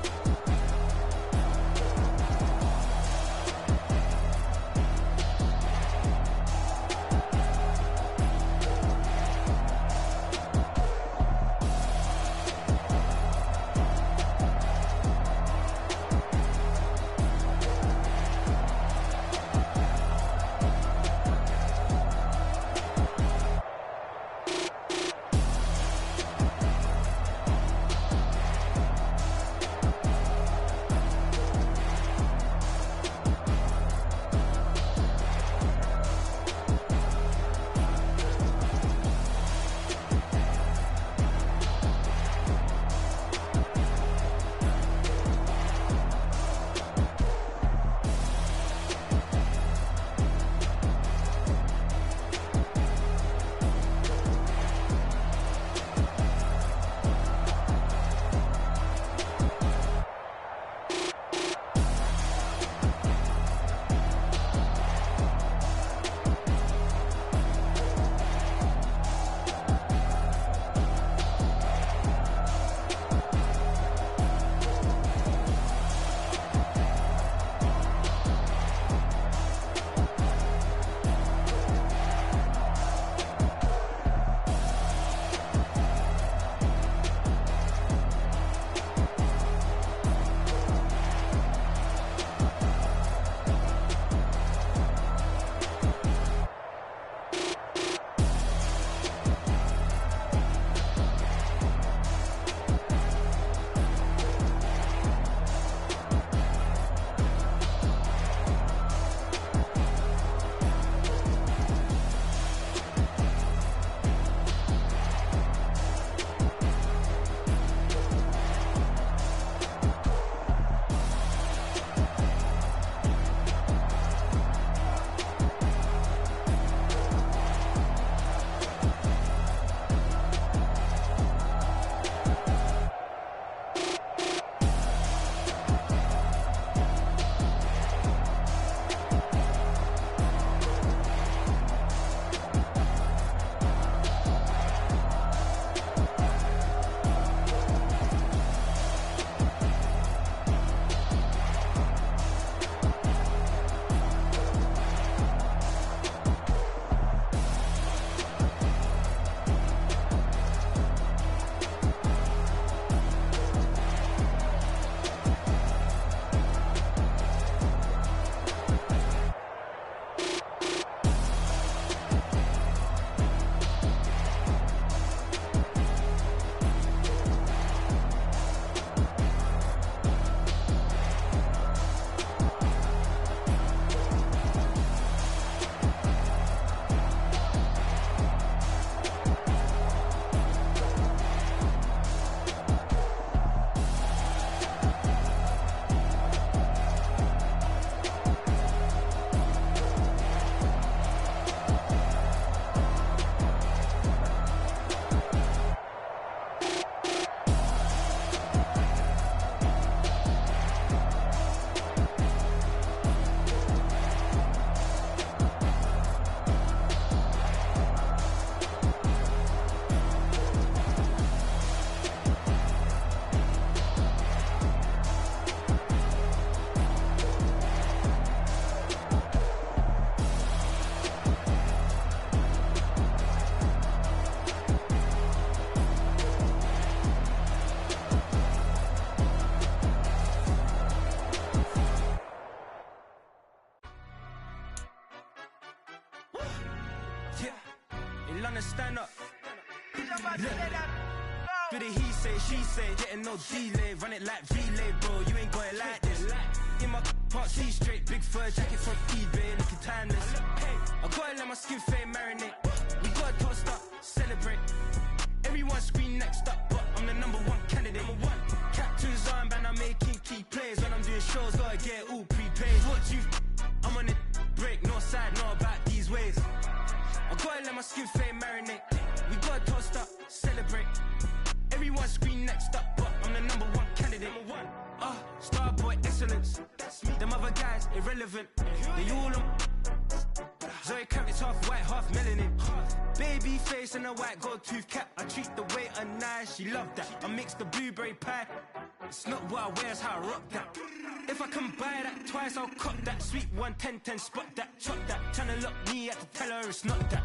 Stand up. Do the he say, she say, getting no delay, run it like relay, bro. You ain't going like this. In my can't see straight, big fur jacket from eBay, looking timeless. I gotta let my skin fade marinate. We gotta toast up, celebrate. Everyone Everyone scream next up, but I'm the #1 candidate. Captain's armband, I'm making key plays. When I'm doing shows, gotta get all prepaid. What you I'm on it, break, no side, no about these ways. I gotta let my skin fade marinate. We gotta toast up, celebrate. Everyone scream next up, but I'm the #1 candidate. Starboy excellence. Them other guys irrelevant. They all on Zoe Kravitz half white, half melanin. Baby face and a white gold tooth cap. I treat the waiter nice, she love that. I mix the blueberry pie. It's not what I wear, it's how I rock that. If I can buy that twice, I'll cut that. Sweet 110, spot that, chop that. Tryna lock me, I have to tell her it's not that.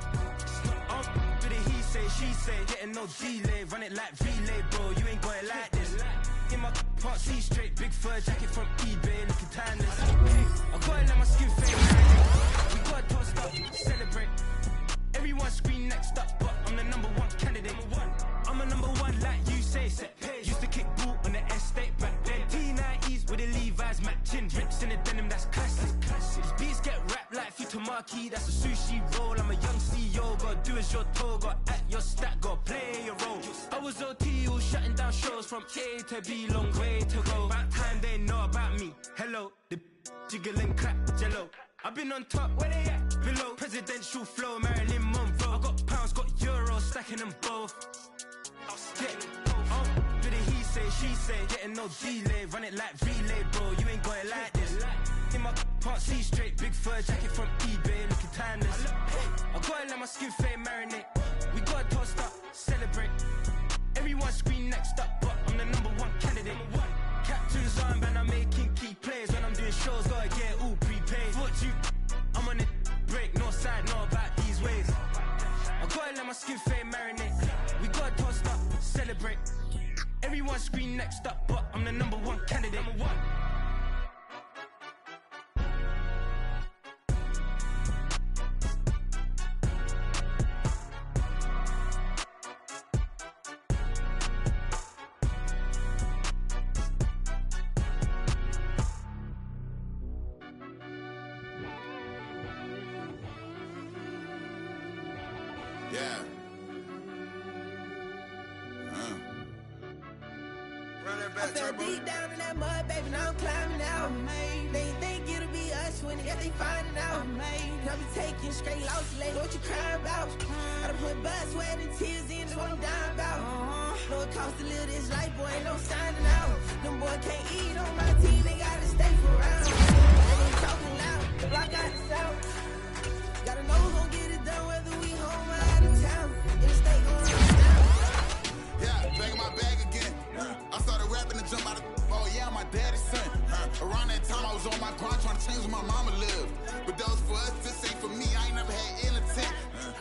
But he say, she say, getting no delay. Run it like relay, bro, you ain't got it like this. In my part C straight, big fur jacket from eBay, looking timeless. I gotta let my skin fade. We gotta toast up, celebrate. Everyone scream next up, but I'm the #1 candidate. I'm a #1 like you say, set page. Used to kick ball on the estate back then. T90s with the Levi's matching. Rips in the denim, that's classic. These beats get wrapped like Futamaki, that's a sushi roll. I'm a young CEO, gotta do as you're told. Gotta act your stat, gotta play your role. I was OT, all shutting down shows from A to B, long way to go. About time they know about me. Hello, the jiggle and clap, jello. I've been on top, where they at? Below, presidential flow, Marilyn Monroe. I got pounds, got euros, stacking them both. But he say, she say, getting no delay. Run it like relay, bro, you ain't got it like this. In my part C straight, big fur jacket from eBay, looking timeless. I gotta let my skin fade marinate. We gotta toast up, celebrate. Everyone scream next up, but I'm the #1 candidate. Captain's armband, I'm making key plays. When I'm doing shows, gotta get all prepaid. What you I'm on it, break, no side, no about these ways. I gotta let my skin fade marinate. We gotta toast up, celebrate. Everyone scream next up, but I'm the #1 candidate. Yeah. Run that I back, fell turbo. deep down in that mud, baby, now I'm climbing out. They think it'll be us when they finding out. I be taking straight losses, lady, what you crying about? I done put blood, sweat, and tears in, that's what I'm dying about. Know it costs to live this life, boy, ain't no signing out. Them boy can't eat on my team, they gotta stay for round. They ain't talking loud, the block got the south. Gotta know who's gon' get it done, whether we home or out of town. In the state going down. Yeah, back in my bag again. I started rapping and jump out of. Oh yeah, my daddy's son. Around that time I was on my grind trying to change where my mama lived. But that was for us, this ain't for me. I ain't never had ill intent.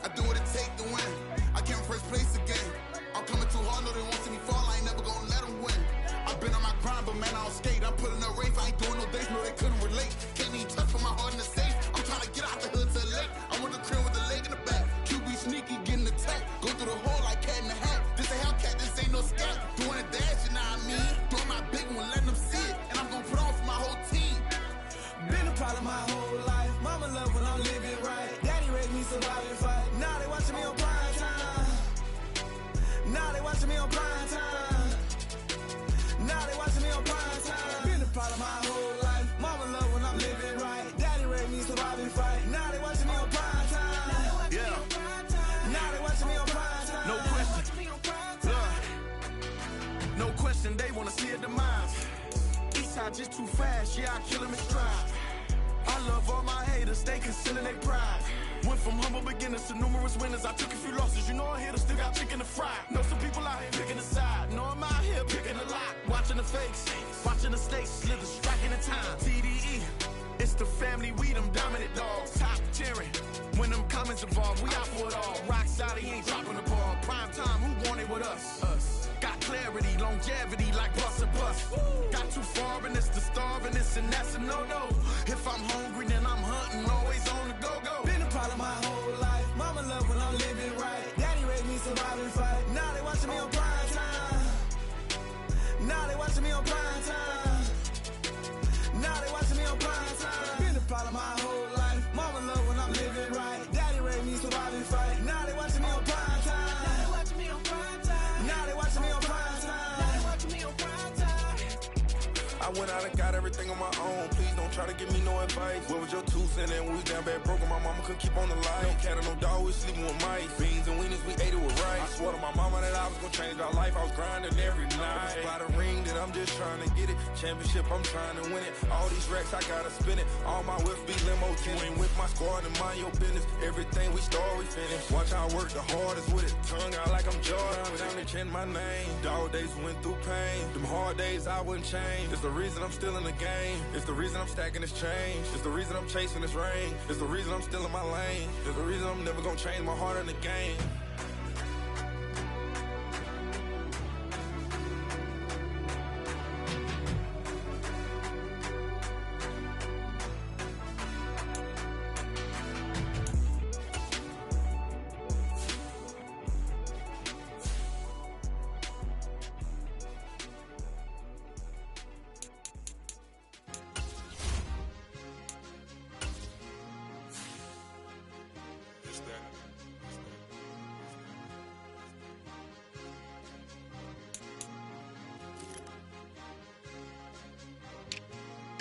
I do what it take to win. I came in first place again. I'm coming too hard, no they won't see me fall. I ain't never gonna let them win. I've been on my grind, but man I don't skate. I'm putting up race, I ain't doing no days, no they couldn't relate. Can't even touch for my heart in the safe. I'm trying to get out the hood to the lake. I want the crib with the leg in the back. QB sneaky, getting attacked. Go through the hole like cat in the hat. This a Hellcat, this ain't no scat. Doing a dash, you know what I mean? Doing my big one, letting them see it. And I'm gonna put on for my whole team. Been a problem my whole life. Mama love when I'm living right. Daddy raised me survive and fight. Now they watching me on prime time. Now they watching me on prime time. Now they watching me on prime time. Been a problem my whole life. Mama love when I'm living right. Daddy raised me survive and fight. Now they watching me on prime time. Yeah. Now they watching me on prime time. No question. No question, they wanna see a demise. Eastside just too fast, yeah, I kill them in stride. I love all my haters, they concealing their pride. Went from humble beginners to numerous winners. I took a few losses, you know I hit, still got chicken to fry. Know some people out here picking a side, know I'm out here picking a lot. Watching the fakes, watching the stakes, slither, striking the time. TDE, it's the family, we them dominant dogs. Top tiering, when them comments involved, we out for it all. Rock solid, he ain't dropping the ball. Prime time, who want it with us? Us. Got clarity, longevity like bus and bus. Got too far and it's the starving, this and that's a no-no. If I'm hungry, then I'm hunting, always on the go-go. Been a problem my whole life. Mama love when I'm living right. Daddy raised me survive and fight. Now they watching me on prime time. Now they watching me on prime time. Now they watching me on prime time. Been a problem my whole life. Mama love when I'm living right. Daddy raised me survive and fight. Now they watching me on prime time. Now they watching me on prime time. went out and got everything on my own. Please don't try to give me no advice. What was your 2 cents and we was down bad broke and my mama couldn't keep on the light. No cat and no dog, we sleeping with mice. Beans and weenies, we ate it with rice. I swore to my mama that I was gonna change our life. I was grinding every night. By the ring that I'm just trying to get it. Championship, I'm trying to win it. All these racks, I gotta spin it. All my whips be limo tinted. You ain't with my squad and mind your business. Everything we start, we finish. Watch how I work the hardest with it. Tongue out like I'm Jordan. Without me chanting my name. Dog days went through pain. Them hard days I wouldn't change. It's the reason I'm still in the game. It's the reason I'm stacking this change. It's the reason I'm chasing this ring. It's the reason I'm still in my lane. It's the reason I'm never gonna change my heart in the game.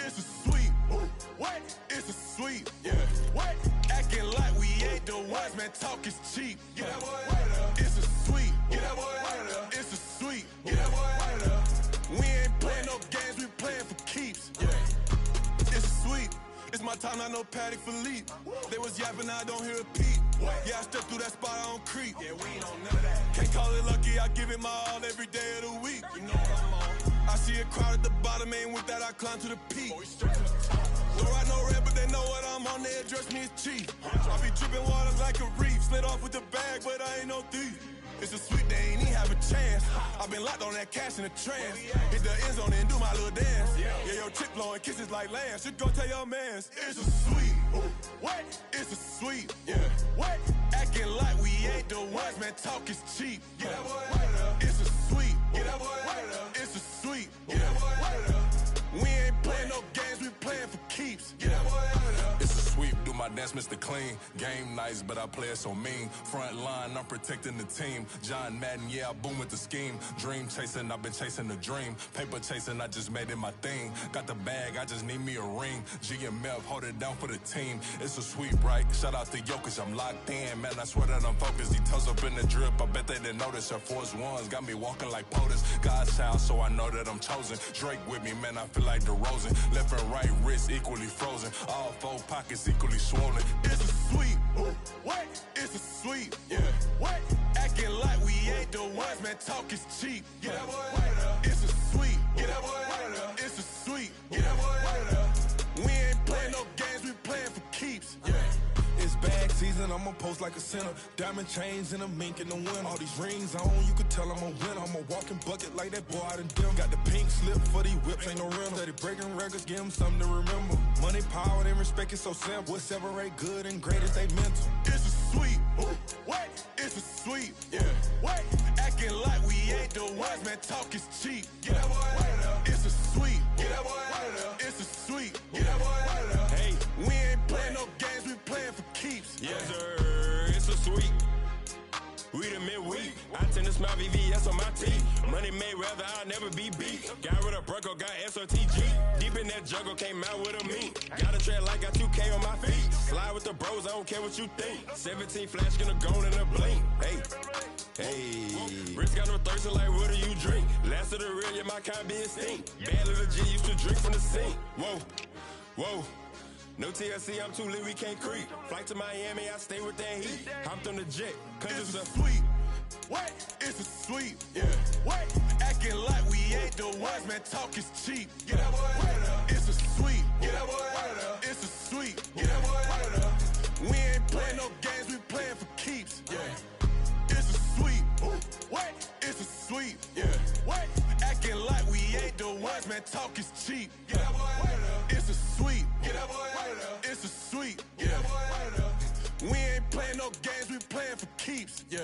It's a sweep. What? It's a sweep. Yeah. What? Acting like we ain't the ones, man. Talk is cheap. Get that boy out of there. It's a sweep. Get that boy out of there. It's a sweep. Get that boy out of there. We ain't playing no games, we playing for keeps. Yeah. It's a sweep. It's my time, not no Paddock Philippe. They was yapping, I don't hear a peep. Yeah, I step through that spot, I don't creep. Yeah, we ain't on none of that. Can't call it lucky, I give it my all every day of the week. You know what I'm on. I see a crowd at the bottom, ain't with that, I climb to the peak. Don't write no red, but they know what I'm on, they address me as chief. I be dripping water like a reef, slid off with the bag, but I ain't no thief. It's a sweet, they ain't even have a chance. I been locked on that cash in a trance. Hit the end zone and do my little dance. Yeah, your chick blowing kisses like Lance. Should go tell your mans. It's a sweet. What? It's a sweet. Yeah. What? Acting like we ain't the ones, man. Talk is cheap. Get that boy out of there. It's a sweet. Get that boy out of there. It's a sweet. Get that boy out of there. We ain't playing no games, we playing for keeps. Get that boy out of there. It's a sweep, do my dance, Mr. Clean. Game nice, but I play it so mean. Front line, I'm protecting the team. John Madden, yeah, I boom with the scheme. Dream chasing, I've been chasing the dream. Paper chasing, I just made it my thing. Got the bag, I just need me a ring. GMF, hold it down for the team. It's a sweep, right? Shout out to Jokic, I'm locked in. Man, I swear that I'm focused. He toes up in the drip, I bet they didn't notice. Her force ones got me walking like POTUS. God's child, so I know that I'm chosen. Drake with me, man, I feel like DeRozan. Left and right wrist equally frozen. All 4 pockets equally swollen. It's a sweep. What? It's a sweep. Yeah. What? Acting like we ain't the ones, man. Talk is cheap. Get that boy out of there. It's a sweep. Get that boy out of there. It's a sweep. Get that boy out of there. We ain't playing no games, we playing for keeps. Yeah. It's bag season, I'ma post like a sinner. Diamond chains and a mink in the winter. All these rings on, you could tell I'm a winner. I'm a walking bucket like that boy out in dim. Got the pink slip for these whips, ain't no rental. Steady breaking records, give them something to remember. Money, power, and respect is so simple. What separate good and great is they mental. It's a sweep. What? It's a sweep. Yeah. What? Acting like we ain't the ones, man. Talk is cheap. Get that boy out of there. It's a sweep. Get that boy out of there. It's a sweep. Get that boy out of there. Hey, we ain't playing no games, we playing for keeps. Yes, sir. It's a sweep. We the midweek. I tend to smile VVS on my teeth. Money made rather I'll never be beat. Got rid of Bronco, got SOTG. Deep in that jungle, came out with a meat. Got a tread like got 2K on my feet. Slide with the bros, I don't care what you think. 17 flash gonna go in a blink. Hey, hey. Rich got no thirst, like what do you drink? Last of the real, yeah, my kind be extinct. Bad little G used to drink from the sink. Whoa, whoa. No TLC, I'm too lit, we can't creep. Flight to Miami, I stay with that heat. Hopped on the jet, cause it's a sweep. What? It's a sweep. Yeah. What? Acting like we ain't the ones, man. Talk is cheap. Get that boy out of there. It's a sweep. Get that boy out of there. It's a sweep. Get that boy out of there. We ain't playing no games, we playing for keeps. Yeah. It's a sweep. What? It's a sweep. Yeah. What? Acting like we ain't the ones, man. Talk is cheap. Get that boy out of there. It's a sweep. Get that boy out of there. It's a sweep. Get that boy out of there. We ain't playing no games, we playing for keeps. Yeah.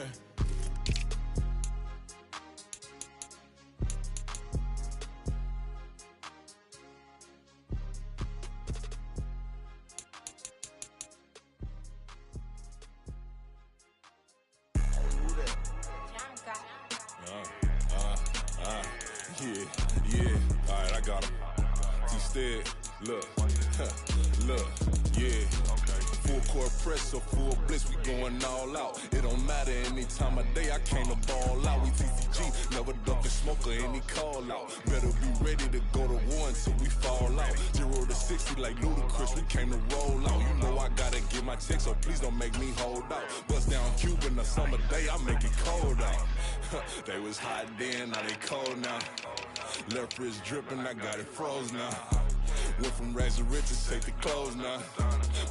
Yeah. All right, I got him. fed. Look, look, yeah. Full court press, so full blitz, we going all out. It don't matter any time of day, I came to ball out. We TCG, never duck a smoke or any call out. Better be ready to go to war until we fall out. 0 to 60 like Ludacris, we came to roll out. You know I gotta get my check, so please don't make me hold out. Bust down Cuban a summer day, I make it cold out. They was hot then, now they cold now. Left wrist dripping, I got it froze now. Went from rags to riches, take the clothes now.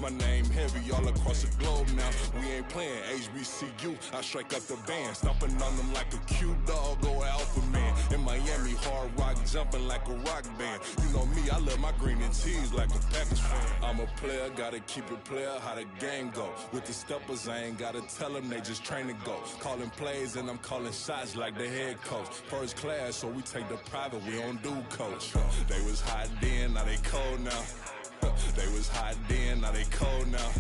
My name heavy all across the globe now. We ain't playing HBCU, I strike up the band. Stomping on them like a cute dog or alpha man. In Miami, hard rock jumping like a rock band. You know me, I love my green and cheese like a Packers fan. I'm a player, gotta keep it player, how the game go. With the steppers, I ain't gotta tell them, they just train to go. Calling plays and I'm calling shots like the head coach. First class, so we take the private, we don't do coach. They was hot then, now they cold now. They was hot then, now they cold now.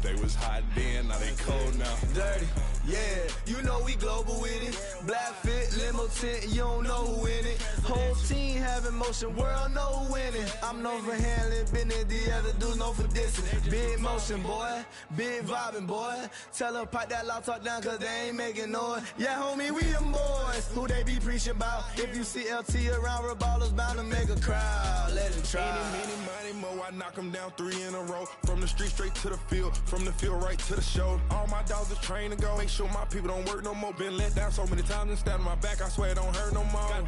They was hot then, now they cold now. Dirty, yeah, you know we global with it. Black fit, limo tint, you don't know who in it. Whole team having motion, world know who winning. I'm known for handling business, the other dudes known for dissing. Big motion, boy, big vibing, boy. Tell them pipe that loud talk down, cause they ain't making noise. Yeah, homie, we them boys, who they be preaching about. If you see LT around, Reballo's bound to make a crowd. Let it try. Many, mo, I knock them down 3 in a row. From the street straight to the field, from the field right to the show. All my dogs are trained to go. Make sure my people don't work no more. Been let down so many times and stabbed in my back, I swear it don't hurt no more.